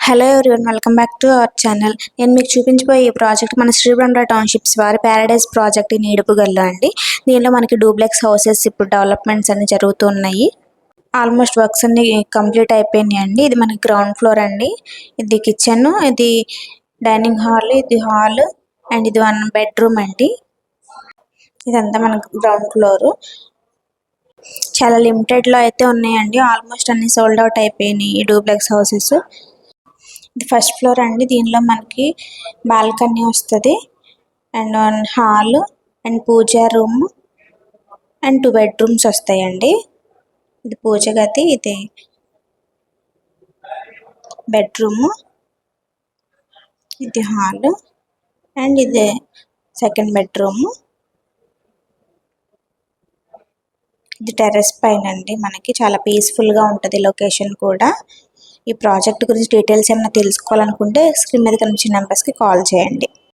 Hello everyone, welcome back to our channel. నేను మీకు చూపించబోయే ఈ ప్రాజెక్ట్ మన శ్రీబ్రహ్మణ్య టౌన్షిప్స్ వారి ప్యారడైజ్ ప్రాజెక్ట్ ఇన్ ఏడుపుగల్లు అండి. దీనిలో మనకి డూప్లెక్స్ హౌసెస్ ఇప్పుడు డెవలప్మెంట్స్ అన్ని జరుగుతున్నాయి. ఆల్మోస్ట్ వర్క్స్ అన్ని కంప్లీట్ అయిపోయినాయి అండి. ఇది మనకి గ్రౌండ్ ఫ్లోర్ అండి. ఇది కిచెన్, ఇది డైనింగ్ హాల్, ఇది హాల్ అండ్ ఇది 1 బెడ్రూమ్ అండి. ఇదంతా మనకు గ్రౌండ్ ఫ్లోర్. చాలా లిమిటెడ్ లో అయితే ఉన్నాయండి. ఆల్మోస్ట్ అన్ని సోల్డ్ అవుట్ అయిపోయినాయి ఈ డూప్లెక్స్ హౌసెస్. ఇది ఫస్ట్ ఫ్లోర్ అండి. దీనిలో మనకి బాల్కనీ వస్తుంది and hall and puja room and 2 bedrooms వస్తాయండి. ఇది పూజ గది, ఇది బెడ్రూమ్, ఇది హాల్ అండ్ ఇది సెకండ్ బెడ్రూమ్. ఇది టెర్రస్ పైన అండి. మనకి చాలా పీస్ఫుల్గా ఉంటుంది లొకేషన్ కూడా. ఈ ప్రాజెక్ట్ గురించి డీటెయిల్స్ ఏమైనా తెలుసుకోవాలనుకుంటే స్క్రీన్ మీద కనిపించే నెంబర్స్కి కాల్ చేయండి.